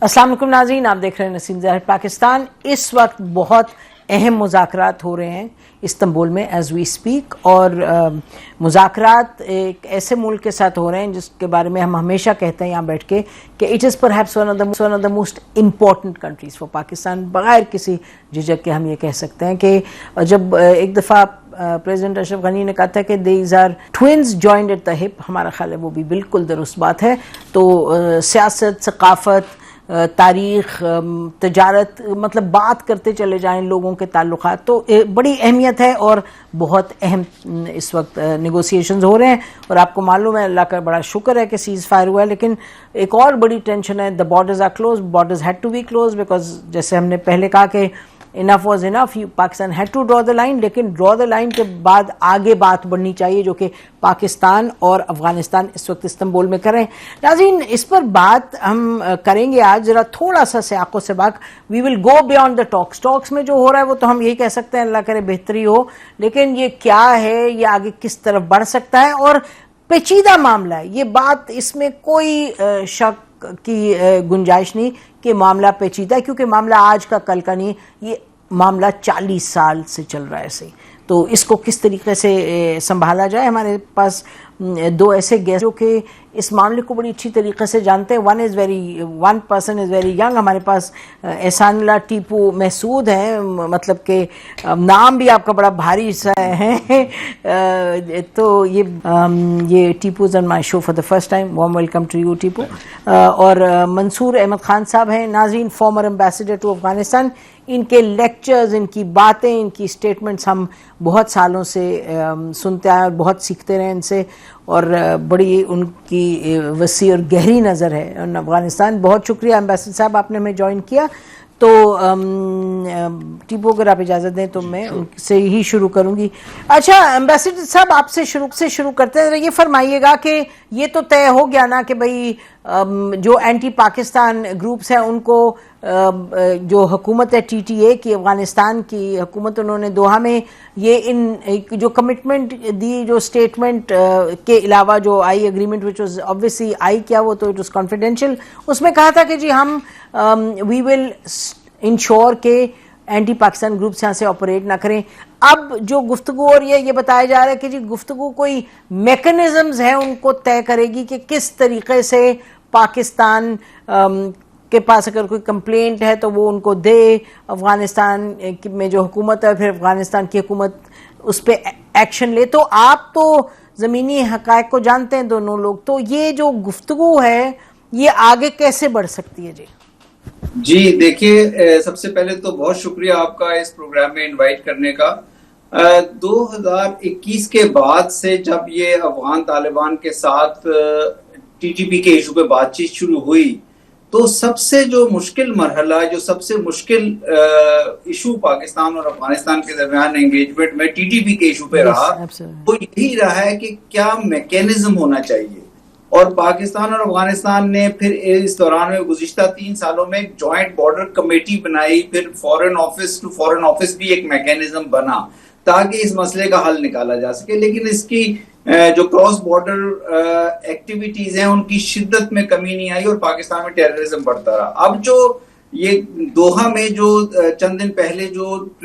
अस्सलाम वालेकुम नाज़रीन, आप देख रहे हैं नसीम ज़ाहिर पाकिस्तान। इस वक्त बहुत अहम मुज़ाकरात हो रहे हैं इस्तांबुल में एज वी स्पीक, और मुज़ाकरात एक ऐसे मुल्क के साथ हो रहे हैं जिसके बारे में हम हमेशा कहते हैं यहाँ बैठ के कि it is perhaps one of the most important countries for Pakistan. बगैर किसी झिझक के हम ये कह सकते हैं कि जब एक दफ़ा प्रेसिडेंट अशरफ गनी ने कहा था कि these are twins joined at the hip, हमारा ख्याल है वो भी बिल्कुल दुरुस्त बात है। तो सियासत, सकाफत, तारीख, तजारत, मतलब बात करते चले जाएं लोगों के ताल्लुकात, तो बड़ी अहमियत है और बहुत अहम इस वक्त नेगोशिएशंस हो रहे हैं। और आपको मालूम है, अल्लाह का बड़ा शुक्र है कि सीज़ फायर हुआ है, लेकिन एक और बड़ी टेंशन है। The borders are close, borders had to be close because जैसे हमने पहले कहा कि enough was enough, Pakistan had to draw the line, लेकिन ड्रॉ द लाइन के बाद आगे बात बढ़नी चाहिए जो कि पाकिस्तान और अफगानिस्तान इस वक्त इस्तांबुल में करें। नाज़रीन, इस पर बात हम करेंगे आज जरा थोड़ा सा सियाक़ो सिबाक। We will go beyond the talks. Talks में जो हो रहा है वो तो हम यही कह सकते हैं अल्लाह करे बेहतरी हो, लेकिन ये क्या है, ये आगे किस तरफ बढ़ सकता है और पेचीदा मामला है ये बात, इसमें कोई शक की गुंजाइश नहीं कि मामला पेचीदा है, क्योंकि मामला आज का कल का नहीं, ये मामला 40 साल से चल रहा है ऐसे। तो इसको किस तरीके से संभाला जाए, हमारे पास दो ऐसे गेस्ट जो कि इस मामले को बड़ी अच्छी तरीके से जानते हैं। One person is very young. हमारे पास एहसानुल्लाह टीपू महसूद हैं, मतलब कि नाम भी आपका बड़ा भारी सा है। तो ये Tipu is on my show for the first time. Warm welcome to you Tipu. और मंसूर अहमद खान साहब हैं, नाज़रीन, फॉर्मर एम्बेसडर टू अफगानिस्तान। इनके लेक्चर्स, इनकी बातें, इनकी स्टेटमेंट्स हम बहुत सालों से सुनते आए और बहुत सीखते रहे इनसे, और बड़ी उनकी वसी और गहरी नज़र है अफगानिस्तान। बहुत शुक्रिया एम्बेसडर साहब, आपने हमें ज्वाइन किया। तो टीपू, अगर आप इजाज़त दें तो मैं उनसे ही शुरू करूंगी। अच्छा एम्बेसडर साहब, आपसे शुरू करते हैं। ये फरमाइएगा कि ये तो तय हो गया ना कि भाई जो एंटी पाकिस्तान ग्रुप्स हैं उनको जो हुकूमत है TTA की, अफगानिस्तान की हुकूमत, उन्होंने दोहा में ये इन जो कमिटमेंट दी, जो स्टेटमेंट के अलावा जो I agreement which was obviously I क्या वो तो इट वाज कॉन्फिडेंशियल, उसमें कहा था कि जी हम वी विल इंश्योर के एंटी पाकिस्तान ग्रुप्स यहाँ से ऑपरेट ना करें। अब जो गुफ्तगू और ये बताया जा रहा है कि जी गुफ्तगू कोई मैकेनिज्म्स हैं उनको तय करेगी कि किस तरीके से पाकिस्तान के पास अगर कोई कंप्लेंट है तो वो उनको दे, अफगानिस्तान में जो हुकूमत है, फिर अफगानिस्तान की हुकूमत उस पर एक्शन ले। तो आप तो ज़मीनी हक़ाइक़ को जानते हैं दोनों लोग, तो ये जो गुफ्तगू है ये आगे कैसे बढ़ सकती है? जी देखिए, सबसे पहले तो बहुत शुक्रिया आपका इस प्रोग्राम में इनवाइट करने का। 2021 के बाद से जब ये अफगान तालिबान के साथ TTP के इशू पे बातचीत शुरू हुई, तो सबसे जो मुश्किल मरहला, जो सबसे मुश्किल इशू पाकिस्तान और अफगानिस्तान के दरमियान एंगेजमेंट में TTP के इशू पे रहा, वो यही रहा है कि क्या मैकेनिज्म होना चाहिए। और पाकिस्तान और अफगानिस्तान ने फिर इस दौरान में गुज़िश्ता 3 सालों में एक जॉइंट बॉर्डर कमेटी बनाई, फिर foreign office to foreign office भी एक मैकेनिज्म बना ताकि इस मसले का हल निकाला जा सके। लेकिन इसकी जो क्रॉस बॉर्डर एक्टिविटीज हैं उनकी शिद्दत में कमी नहीं आई और पाकिस्तान में टेररिज्म बढ़ता रहा। अब जो ये दोहा में जो चंद दिन पहले जो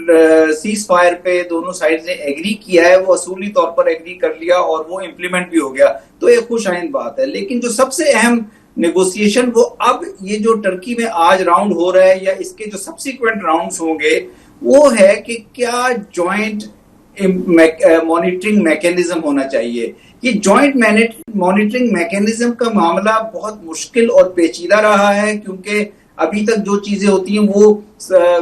सीज फायर पे दोनों साइड ने एग्री किया है, वो असूली तौर पर एग्री कर लिया और वो इम्प्लीमेंट भी हो गया, तो ये खुश आइंद बात है। लेकिन जो सबसे अहम नेगोशिएशन वो अब ये जो टर्की में आज राउंड हो रहा है या इसके जो सब्सिक्वेंट राउंड्स होंगे, वो है कि क्या जॉइंट मॉनिटरिंग मैकेनिज्म होना चाहिए। ये जॉइंट मॉनिटरिंग मैकेनिज्म का मामला बहुत मुश्किल और पेचीदा रहा है, क्योंकि अभी तक जो चीजें होती हैं वो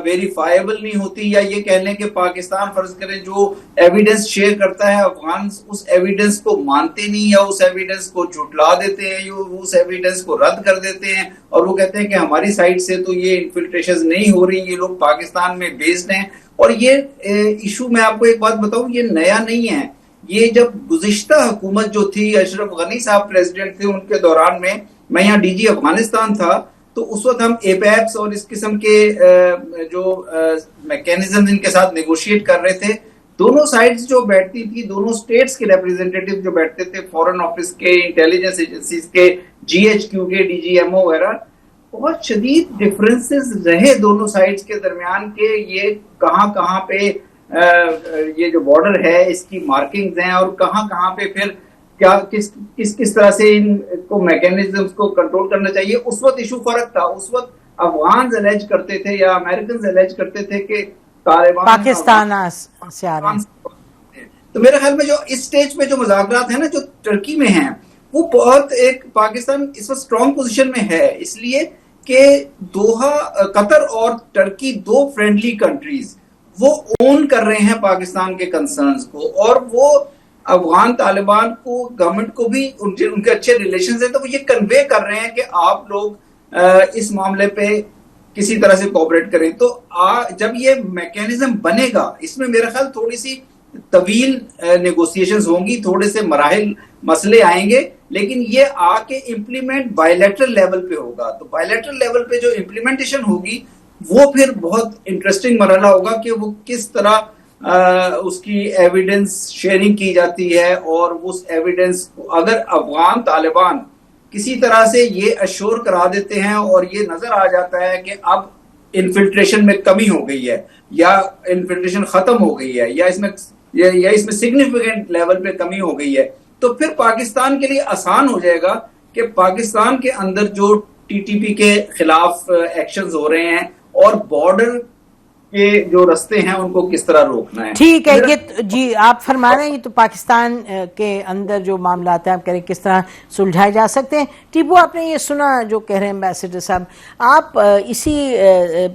वेरीफाइबल नहीं होती, या ये कह लें कि पाकिस्तान फर्ज करें जो एविडेंस शेयर करता है, अफगान उस एविडेंस को मानते नहीं या उस एविडेंस को झुटला देते हैं, उस एविडेंस को रद्द कर देते हैं और वो कहते हैं कि हमारी साइड से तो ये इन्फिल्ट्रेशन नहीं हो रही, ये लोग पाकिस्तान में बेस्ड हैं। और ये इशू मैं आपको एक बात बताऊं, ये नया नहीं है। ये जब गुज़िश्ता हुकूमत जो थी, अशरफ गनी साहब प्रेसिडेंट थे, उनके दौरान में मैं यहाँ DG अफगानिस्तान था, तो उस वक्त हम एपैप्स और इस किस्म के जो मैकेनिज्म इनके साथ नेगोशिएट कर रहे थे। दोनों साइड्स जो बैठती थी, दोनों स्टेट्स के रिप्रेजेंटेटिव जो बैठते थे, फॉरेन ऑफिस के, इंटेलिजेंस एजेंसीज के, GHQ के, DGMO वगैरह, बहुत शदीद डिफरेंसेस रहे दोनों साइड्स के दरमियान के ये कहाँ पे ये जो बॉर्डर है इसकी मार्किंग्स हैं और कहाँ पे फिर क्या किस तरह से इनको मैकेनिज्म्स को कंट्रोल करना चाहिए। उस वक्त इशू फर्क था। उस वक्त अफगान एलेज करते थे या अमेरिकन एलेज करते थे कि तालिबान पाकिस्तान से आ रहे हैं। तो मेरे ख्याल में जो इस स्टेज पे जो मुज़ाकरात है ना जो टर्की में हैं वो बहुत एक पाकिस्तान इस वक्त स्ट्रॉन्ग पोजीशन में है, इसलिए कि दोहा कतर और टर्की दो फ्रेंडली कंट्रीज वो ओन कर रहे हैं पाकिस्तान के कंसर्न्स को, और वो अफगान तालिबान को गवर्नमेंट को भी उनके अच्छे रिलेशंस हैं, तो वो ये कन्वे कर रहे हैं कि आप लोग इस मामले पे किसी तरह से कोऑपरेट करें। तो जब ये मैकेनिज्म बनेगा इसमें मेरा ख्याल थोड़ी सी तवील नेगोशिएशंस होंगी, थोड़े से मराहिल मसले आएंगे, लेकिन ये आके इम्प्लीमेंट बायलैटरल लेवल पे होगा। तो बायलैटरल लेवल पे जो इम्प्लीमेंटेशन होगी वो फिर बहुत इंटरेस्टिंग मरहला होगा कि वो किस तरह उसकी एविडेंस शेयरिंग की जाती है, और उस एविडेंस को अगर अफगान तालिबान किसी तरह से ये अश्योर करा देते हैं और ये नजर आ जाता है कि अब इन्फिल्ट्रेशन में कमी हो गई है या इन्फिल्ट्रेशन खत्म हो गई है या इसमें सिग्निफिकेंट लेवल पे कमी हो गई है, तो फिर पाकिस्तान के लिए आसान हो जाएगा कि पाकिस्तान के अंदर जो टीटीपी के खिलाफ एक्शंस हो रहे हैं और बॉर्डर के जो रास्ते हैं उनको किस तरह रोकना है। ठीक है, ये जी आप फरमा रहे हैं ये तो पाकिस्तान के अंदर जो मामला है आप कह रहे हैं किस तरह सुलझाए जा सकते हैं। टीपू आपने ये सुना जो कह रहे हैं एम्बेसडर साहब, आप इसी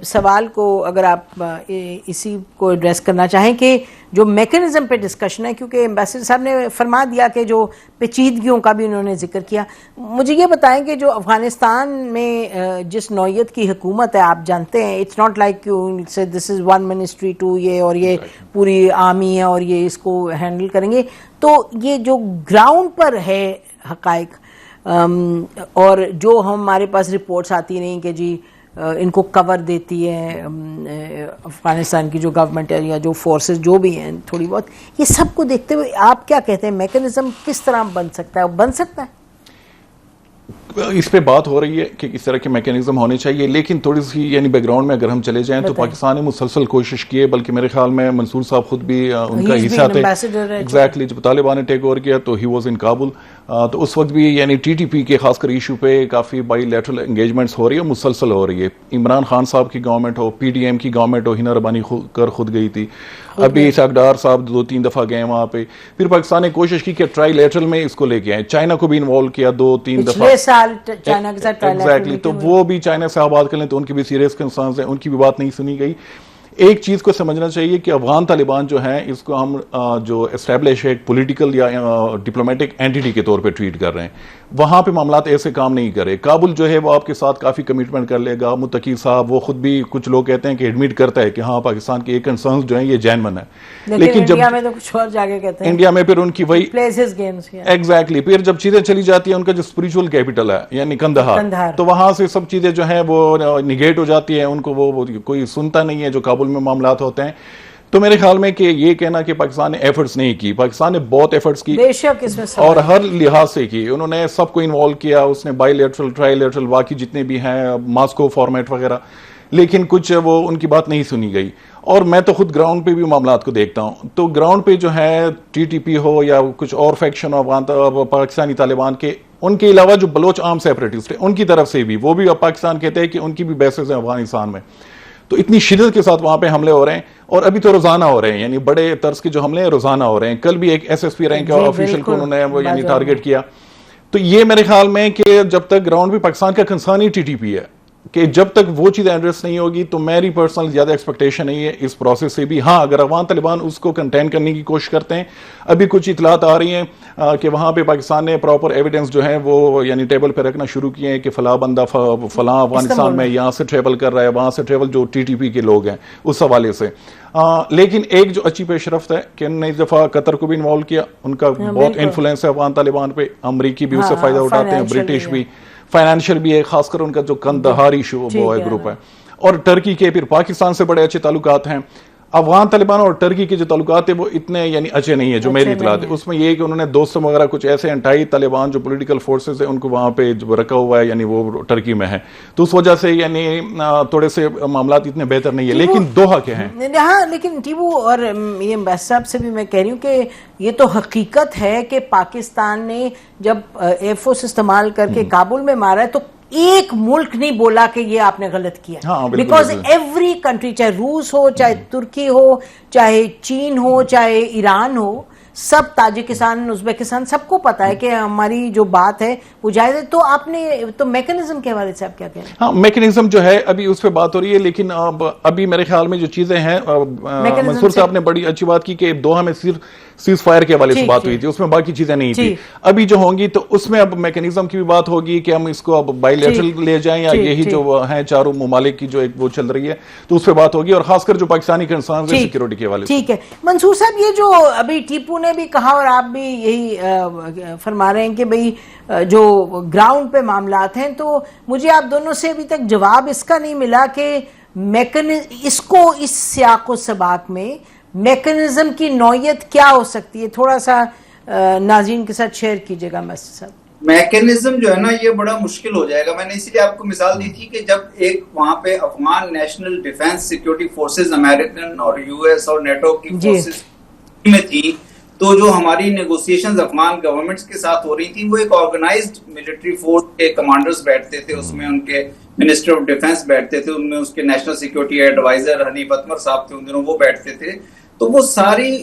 सवाल को अगर आप इसी को एड्रेस करना चाहें कि जो मैकेनिज्म पे डिस्कशन है, क्योंकि एम्बेसडर साहब ने फरमा दिया कि जो पेचीदगियों का भी उन्होंने जिक्र किया, मुझे ये बताएं कि जो अफगानिस्तान में जिस नौयत की हुकूमत है आप जानते हैं it's not like you say this is one ministry to ये और ये पूरी आर्मी है और ये इसको हैंडल करेंगे, तो ये जो ग्राउंड पर है हकाइक और जो हमारे पास रिपोर्ट्स आती रही कि जी इनको कवर देती है अफगानिस्तान की जो गवर्नमेंट है या जो फोर्सेस जो भी हैं थोड़ी बहुत, ये सब को देखते हुए आप क्या कहते हैं मैकेनिज्म किस तरह बन सकता है? बन सकता है? इस पे बात हो रही है कि इस तरह के मैकेनिज्म होने चाहिए, लेकिन थोड़ी सी यानी बैकग्राउंड में अगर हम चले जाएं तो पाकिस्तान ने मुसलसल कोशिश की है, बल्कि मेरे ख्याल में मंसूर साहब खुद भी उनका हिस्सा थे। एग्जैक्टली, जब तालिबान ने टेक ओवर किया तो ही वाज इन काबुल, तो उस वक्त भी यानी टीटीपी के खासकर इशू पे काफी बाईलैटरल एंगेजमेंट्स हो रही है, मुसलसल हो रही है। इमरान खान साहब की गवर्नमेंट हो, पीडीएम की गवर्नमेंट हो, हिना रबानी खुद गई थी, अभी इसाकडार साहब 2-3 दफा गए वहां पे। फिर पाकिस्तान ने कोशिश की कि ट्राईलैटरल में इसको लेके आए, चाइना को भी इन्वॉल्व किया 2-3 दफा चाइना के साथ। एग्जैक्टली, तो वो भी चाइना से आप बात कर लें तो उनकी भी सीरियस कंसर्न्स हैं, उनकी भी बात नहीं सुनी गई। एक चीज को समझना चाहिए कि अफगान तालिबान जो है इसको हम जो एस्टैब्लिश है पॉलिटिकल या डिप्लोमेटिक एंटिटी के तौर पे ट्रीट कर रहे हैं, वहां पे मामलात ऐसे काम नहीं करे। काबुल जो है वो आपके साथ काफी कमिटमेंट कर लेगा, मुत्तकी साहब वो खुद भी कुछ लोग कहते हैं कि एडमिट करता है कि हाँ पाकिस्तान के एक कंसर्न्स जो है ये जेन्युइन है, लेकिन जब इंडिया में तो कुछ और जाके कहते हैं, इंडिया में फिर उनकी वही प्लेसेस गेम्स एग्जैक्टली, फिर जब चीजें चली जाती है उनका जो स्पिरिचुअल कैपिटल है यानी कंदहार, तो वहां से सब चीजें जो है वो निगेट हो जाती है, उनको वो कोई सुनता नहीं है जो काबुल में मामलात होते हैं। तो मेरे ख्याल में कि ये कहना कि पाकिस्तान ने एफर्ट्स नहीं की, पाकिस्तान ने बहुत एफर्ट्स की बेशक इसमें और हर लिहाज से की, उन्होंने सबको इन्वॉल्व किया, उसने बाईलैटरल ट्राईलैटरल बाकी जितने भी हैं मॉस्को फॉर्मेट वगैरह, लेकिन कुछ वो उनकी बात नहीं सुनी गई। और मैं तो खुद ग्राउंड पे भी मामलात को देखता हूं, तो ग्राउंड पे जो है टीटीपी हो या कुछ और फैक्शन हो पाकिस्तानी तालिबान के, उनके अलावा जो बलोच आर्म सेपरेटिस्ट है उनकी तरफ से भी, वो भी अब पाकिस्तान कहते हैं कि उनकी भी बेसेस हैं अफगानिस्तान में, तो इतनी शिद्दत के साथ वहां पे हमले हो रहे हैं और अभी तो रोजाना हो रहे हैं, यानी बड़े तर्ज के जो हमले हैं रोजाना हो रहे हैं। कल भी एक एसएसपी रैंक के ऑफिशियल को उन्होंने वो यानी टारगेट किया। तो ये मेरे ख्याल में कि जब तक ग्राउंड पे पाकिस्तान का कंसर्न ही टीटीपी है कि जब तक वो चीज एड्रेस नहीं होगी तो मेरी पर्सनल ज्यादा एक्सपेक्टेशन नहीं है इस प्रोसेस से भी। हाँ, अगर अफगान तालिबान उसको कंटेन करने की कोशिश करते हैं, अभी कुछ इतलात आ रही हैं कि वहां पे पाकिस्तान ने प्रॉपर एविडेंस जो है वो यानी टेबल पे रखना शुरू किए हैं कि फला बंदा फला अफगानिस्तान में यहाँ से ट्रेवल कर रहा है, वहां से ट्रेवल जो टीटीपी के लोग हैं उस हवाले से। लेकिन एक जो अच्छी पेशरफ्त है कि उन्होंने इस दफा कतर को भी इन्वॉल्व किया, उनका बहुत इन्फ्लुएंस है अफगान तालिबान पे, अमरीकी भी उससे फायदा उठाते हैं, ब्रिटिश भी, फाइनेंशियल भी है, खासकर उनका जो कंदहार इशू वो है ग्रुप है, और टर्की के फिर पाकिस्तान से बड़े अच्छे ताल्लुकात हैं। अफगान तालिबान और टर्की के जो ताल्लुकात है वो इतने यानी अच्छे नहीं है जो मेरी इतला है। उसमें ये है कि उन्होंने दोस्तों वगैरह कुछ ऐसे एंटाई तालिबान जो पॉलिटिकल फोर्सेस है उनको वहां पे जो रखा हुआ है, यानी वो टर्की में है, तो उस वजह से यानी थोड़े से मामला इतने बेहतर नहीं है। लेकिन दोहा के हैं। हाँ, लेकिन टीबू और ये एम्बेसडर साहब से भी मैं कह रही हूँ कि ये तो हकीकत है कि पाकिस्तान ने जब एयरफोर्स इस्तेमाल करके काबुल में मारा है तो एक मुल्क नहीं बोला कि ये आपने गलत किया। हाँ, बिकॉज एवरी कंट्री, चाहे रूस हो, चाहे तुर्की हो, चाहे चीन हो, चाहे ईरान हो, सब, ताजिकिस्तान, उज्बेकिस्तान, सबको पता है कि हमारी जो बात है वो जायज है। तो आपने तो मैकेनिज्म के हवाले से आप क्या कह रहे हैं? हाँ, मैकेनिज्म जो है अभी उस पर बात हो रही है, लेकिन अभी मेरे ख्याल में जो चीजें हैं, मंसूर साहब ने बड़ी अच्छी बात की कि दोहा में सिर्फ सीज फायर के हवाले से बात हुई थी, उसमें बाकी चीजें नहीं थी। अभी जो होंगी तो उसमें अब मैकेनिज्म की भी बात होगी कि हम इसको अब बायलैटरल ले जाएं या यही जो है चारों ममालिक की जो एक वो चल रही है तो उस पर बात होगी, और खासकर जो पाकिस्तानी कंसर्न है सिक्योरिटी के हवाले से। ठीक है मंसूर साहब, ये जो अभी टीपू ने भी कहा और आप भी यही फरमा रहे हैं कि भाई जो ग्राउंड पे मामलात हैं, तो मुझे आप दोनों से अभी तक जवाब इसका नहीं मिला कि इसको इस सियाको सबाक में मैकेनिज्म की नौयत क्या हो सकती है। थोड़ा सा नाज़रीन के साथ शेयर कीजिएगा मैसेज साहब। मैकेनिज्म जो है ना ये बड़ा मुश्किल हो जाएगा। मैंने इसीलिए आपको मिसाल दी थी कि जब एक वहां पे Afghan national defence security forces American और यूएस और नेटो की फोर्सेस में थी, तो जो हमारी नेगोशिएशंस अफगान गवर्नमेंट्स के साथ हो रही थी वो एक ऑर्गेनाइज्ड मिलिट्री फोर्स के कमांडर्स बैठते थे, उसमें उनके मिनिस्टर ऑफ डिफेंस बैठते थे, उनमें उसके national security adviser Hanif Atmar साहब थे उन दिनों, वो बैठते थे। तो वो सारी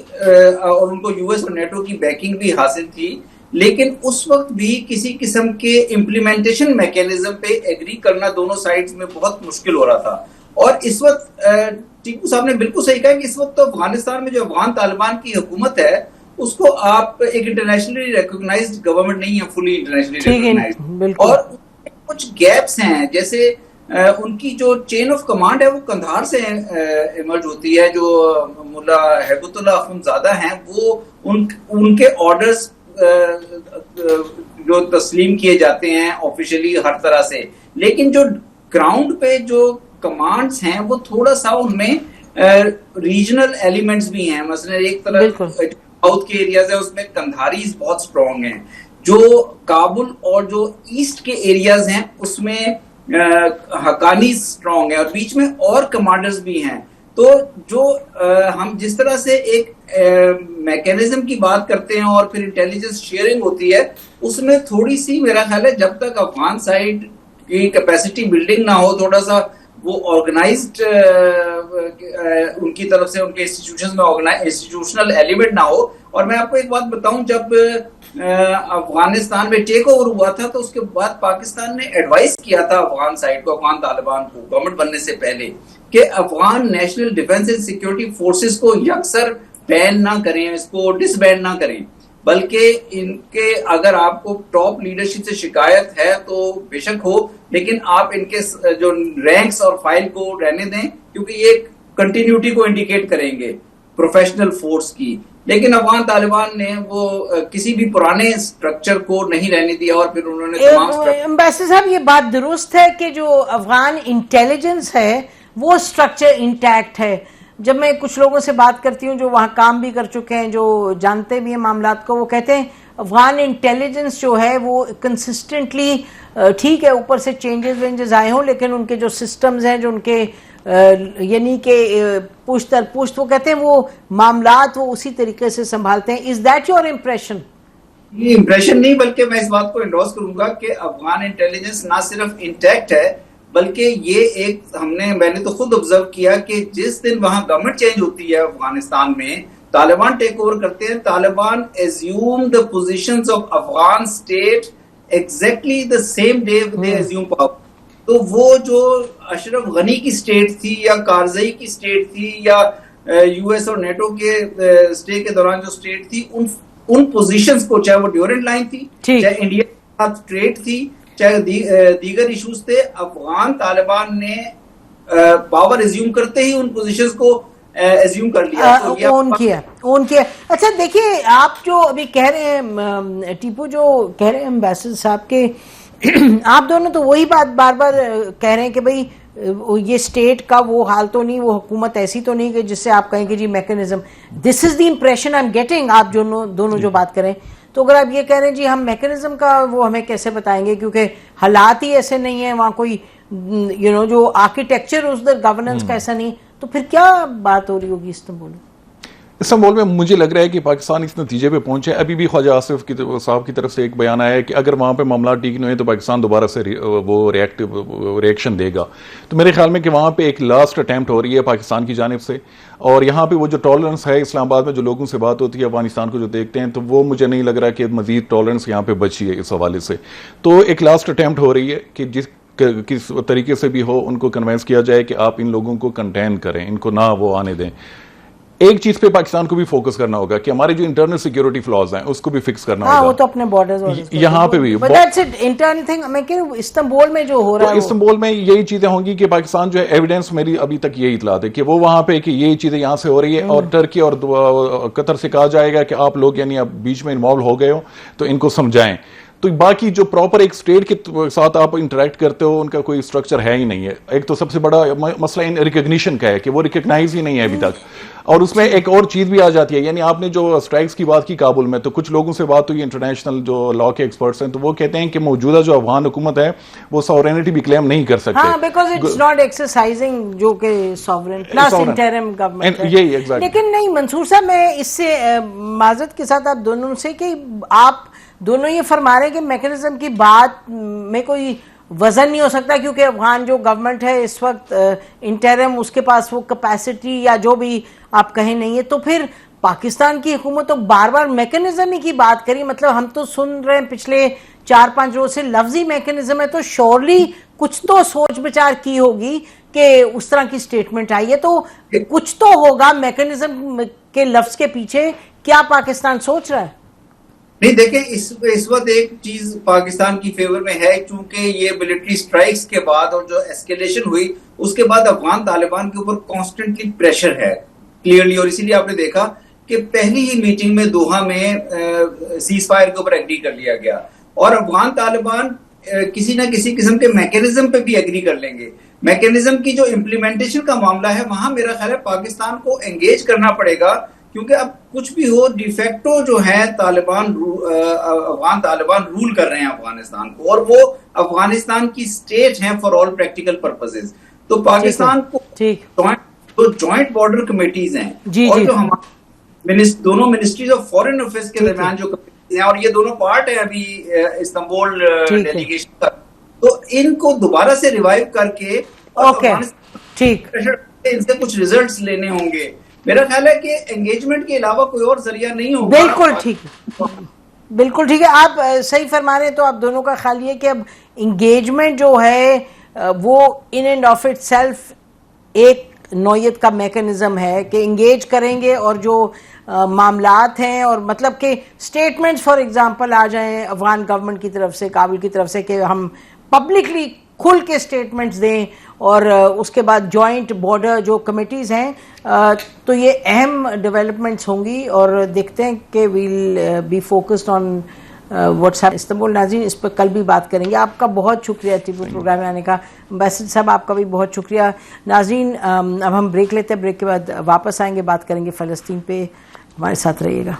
और उनको यूएस और नेटो की बैकिंग भी हासिल थी, लेकिन उस वक्त भी किसी किस्म के इम्प्लीमेंटेशन मैकेनिज्म पे एग्री करना दोनों साइड्स में बहुत मुश्किल हो रहा था। और इस वक्त टीपू साहब ने बिल्कुल सही कहा कि इस वक्त तो अफगानिस्तान में जो अफगान तालिबान की हुकूमत है उसको आप एक इंटरनेशनली रिकॉग्नाइज्ड गवर्नमेंट नहीं है, फुली इंटरनेशनली रिकॉग्नाइज्ड, और कुछ गैप्स हैं, जैसे उनकी जो चेन ऑफ कमांड है वो कंधार से इमर्ज होती है। जो मुल्ला हैबतुल्लाह अखुंज़ादा हैं वो उनके ऑर्डर्स जो तस्लीम किए जाते हैं ऑफिशियली हर तरह से, लेकिन जो ग्राउंड पे जो कमांड्स हैं वो थोड़ा सा उनमें रीजनल एलिमेंट्स भी हैं। मसलन एक तरफ साउथ के एरियाज है उसमें कंधारीज बहुत स्ट्रॉन्ग हैं, जो काबुल और जो ईस्ट के एरियाज हैं उसमें हकानी स्ट्रॉन्ग है, और बीच में और कमांडर्स भी हैं। तो जो हम जिस तरह से एक मैकेनिज्म की बात करते हैं और फिर इंटेलिजेंस शेयरिंग होती है, उसमें थोड़ी सी मेरा ख्याल है जब तक अफगान साइड की कैपेसिटी बिल्डिंग ना हो, थोड़ा सा वो ऑर्गेनाइज्ड उनकी तरफ से उनके इंस्टीट्यूशंस में इंस्टीट्यूशनल एलिमेंट ना हो। और मैं आपको एक बात बताऊं, जब अफगानिस्तान में टेक ओवर हुआ था तो उसके बाद पाकिस्तान ने एडवाइस किया था अफगान साइड को, अफगान तालिबान को, गवर्नमेंट बनने से पहले, कि Afghan national defence and security forces को यकसर बैन ना करें, इसको डिसबैंड ना करें, बल्कि इनके अगर आपको टॉप लीडरशिप से शिकायत है तो बेशक हो, लेकिन आप इनके जो रैंक्स और फाइल को रहने दें, क्योंकि ये कंटिन्यूटी को इंडिकेट करेंगे प्रोफेशनल फोर्स की। लेकिन अफगान तालिबान ने वो किसी भी पुराने स्ट्रक्चर को नहीं रहने दिया और फिर उन्होंने एम्बेसडर साहब ये बात दुरुस्त है कि जो अफगान इंटेलिजेंस है वो स्ट्रक्चर इंटैक्ट है। जब मैं कुछ लोगों से बात करती हूँ जो वहाँ काम भी कर चुके हैं, जो जानते भी हैं मामलात को, वो कहते हैं अफगान इंटेलिजेंस जो है वो कंसिस्टेंटली ठीक है, ऊपर से चेंजेस आए हों, लेकिन उनके जो सिस्टम्स हैं, जो उनके यानी कि पुश्त दर पुश्त, वो कहते हैं वो मामलात वो उसी तरीके से संभालते हैं। Is that your impression? ये इम्प्रेशन नहीं, बल्कि मैं इस बात को एंडोर्स करूंगा कि अफगान इंटेलिजेंस ना सिर्फ इंटैक्ट है, बल्कि ये एक मैंने तो खुद ऑब्जर्व किया कि जिस दिन वहां गवर्नमेंट चेंज होती है अफगानिस्तान में, तालिबान टेक ओवर करते हैं, Taliban assume the positions of Afghan state exactly the same day they assume power. तो वो जो अशरफ गनी की स्टेट थी या कारजई की स्टेट थी या यूएस और नेटो के स्टे के दौरान जो स्टेट थी, उन पोजीशंस को, चाहे वो ड्यूरेंट लाइन थी, चाहे इंडिया के साथ ट्रेड थी, चाहे दीगर इश्यूज थे, अफगान तालिबान ने पावर एज्यूम करते ही उन पोजीशंस को एज्यूम कर लिया, ओन किया। अच्छा देखिए, आप जो अभी कह रहे हैं टीपू, जो कह रहे हैं एम्बेसडर साहब के, आप दोनों तो वही बात बार बार कह रहे हैं कि भाई ये स्टेट का वो हाल तो नहीं, वो हुकूमत ऐसी तो नहीं कि जिससे आप कहें कि जी mechanism, this is the impression I am getting. आप दोनों जो बात करें, तो अगर आप ये कह रहे हैं जी हम मैकेनिज्म का वो हमें कैसे बताएंगे, क्योंकि हालात ही ऐसे नहीं है वहां, कोई जो आर्किटेक्चर उधर गवर्नेंस का ऐसा नहीं, तो फिर क्या बात हो रही होगी इस्तांबुल में? इस्तांबुल में मुझे लग रहा है कि पाकिस्तान इस नतीजे पे पहुंचे। अभी भी ख्वाजा आसिफ साहब की तरफ से एक बयान आया है कि अगर वहां पे मामला ठीक नहीं हुए तो पाकिस्तान दोबारा से वो रिएक्शन देगा। तो मेरे ख्याल में कि वहां पे एक लास्ट अटैम्प्ट हो रही है पाकिस्तान की जानिब से, और यहाँ पे वो जो टॉलरेंस है इस्लामाबाद में जो लोगों से बात होती है अफगानिस्तान को जो देखते हैं, तो वो मुझे नहीं लग रहा कि मजीद टॉलरेंस यहाँ पे बची है इस हवाले से। तो एक लास्ट अटैम्प्ट हो रही है कि किस तरीके से भी हो उनको कन्वेंस किया जाए कि आप इन लोगों को कंटेन करें, इनको ना वो आने दें। एक चीज पे पाकिस्तान को भी फोकस करना होगा कि हमारे जो इंटरनल सिक्योरिटी फ्लॉज हैं उसको भी फिक्स करना होगा। वो तो अपने बॉर्डर्स यहाँ पे भी इंटरनल थिंग। मैं कह रहा हूं इस्तांबुल में जो हो रहा है, इस्तांबुल में यही चीजें होंगी कि पाकिस्तान जो है, एविडेंस मेरी अभी तक यही इतला है कि वो वहां पे कि ये चीजें यहां से हो रही है, और टर्की और कतर से कहा जाएगा कि आप लोग यानी आप बीच में इन्वॉल्व हो गए हो तो इनको समझाएं। तो बाकी जो प्रॉपर एक स्टेट के साथ आप इंटरेक्ट करते हो उनका कोई स्ट्रक्चर है ही नहीं है। एक तो सबसे बड़ा मसला इन रिकग्निशन का है कि वो रिकग्नाइज ही नहीं है अभी तक, और उसमें एक और चीज भी आ जाती है। यानी आपने जो स्ट्राइक्स की बात की काबुल में, तो कुछ लोगों से बात हुई इंटरनेशनल जो लॉ के एक्सपर्ट्स हैं, तो वो कहते हैं कि मौजूदा जो अफगान हुकूमत है वो सॉवरेनिटी भी क्लेम नहीं कर सकते, बिकॉज इट्स नॉट एक्सरसाइजिंग जो कि सॉवरेन प्लस इंटरिम गवर्नमेंट है। यही एग्जैक्टली। लेकिन नहीं मंसूर साहब, मैं इससे माजरत के साथ आप दोनों से कि आप दोनों ये फरमा रहे हैं कि मैकेनिज्म की बात में कोई वजन नहीं हो सकता, क्योंकि अफगान जो गवर्नमेंट है इस वक्त इंटरिम, उसके पास वो कैपेसिटी या जो भी आप कहें नहीं है। तो फिर पाकिस्तान की हुकूमत तो बार बार मैकेनिज्म ही की बात करी, मतलब हम तो सुन रहे हैं पिछले 4-5 रोज से लफ्जी मैकेनिज्म है, तो श्योरली कुछ तो सोच विचार की होगी कि उस तरह की स्टेटमेंट आई है, तो कुछ तो होगा मैकेनिज्म के लफ्ज के पीछे। क्या पाकिस्तान सोच रहा है? नहीं, देखिए इस वक्त एक चीज पाकिस्तान की फेवर में है, क्योंकि ये मिलिट्री स्ट्राइक्स के बाद और जो एस्केलेशन हुई उसके बाद अफगान तालिबान के ऊपर कॉन्स्टेंटली प्रेशर है क्लियरली, और इसीलिए आपने देखा कि पहली ही मीटिंग में दोहा में सीज फायर के ऊपर एग्री कर लिया गया, और अफगान तालिबान किसी ना किसी किस्म के मैकेनिज्म पे भी एग्री कर लेंगे। मैकेनिज्म की जो इम्प्लीमेंटेशन का मामला है वहां मेरा ख्याल है पाकिस्तान को एंगेज करना पड़ेगा, क्योंकि अब कुछ भी हो डिफेक्टो जो है अफगान तालिबान रूल कर रहे हैं अफगानिस्तान को, और वो अफगानिस्तान की स्टेट है फॉर ऑल प्रैक्टिकल पर्पसेस। तो पाकिस्तान को जो जॉइंट बॉर्डर कमेटीज हैं और जो हमारे दोनों मिनिस्ट्रीज ऑफ फॉरेन अफेयर्स के दरमियान जो कमेटीज हैं, और ये दोनों पार्ट है अभी इस्तांबुल डेलीगेशन का, तो इनको दोबारा से रिवाइव करके इनसे कुछ रिजल्ट्स लेने होंगे। मेरा ख्याल है कि एंगेजमेंट के अलावा कोई और जरिया नहीं होगा। बिल्कुल ठीक है, बिल्कुल ठीक है, आप सही फरमा रहे हैं। तो आप दोनों का ख्याल ये कि अब एंगेजमेंट जो है वो in end of it self एक नौयत का मैकेनिज्म है कि एंगेज करेंगे, और जो मामलात हैं और मतलब कि स्टेटमेंट्स फॉर एग्जांपल आ जाएं अफगान गवर्नमेंट की तरफ से, काबुल की तरफ से, कि हम पब्लिकली खुल के स्टेटमेंट्स दें, और उसके बाद जॉइंट बॉर्डर जो कमेटीज हैं, तो ये अहम डेवलपमेंट्स होंगी, और देखते हैं कि we'll be focused on what's happening Istanbul. नाज़रीन, इस पर कल भी बात करेंगे। आपका बहुत शुक्रिया टीवी प्रोग्राम में आने का। एम्बेसडर साहब, आपका भी बहुत शुक्रिया। नाज़रीन, अब हम ब्रेक लेते हैं, ब्रेक के बाद वापस आएंगे, बात करेंगे फ़लस्तीन पे। हमारे साथ रहिएगा।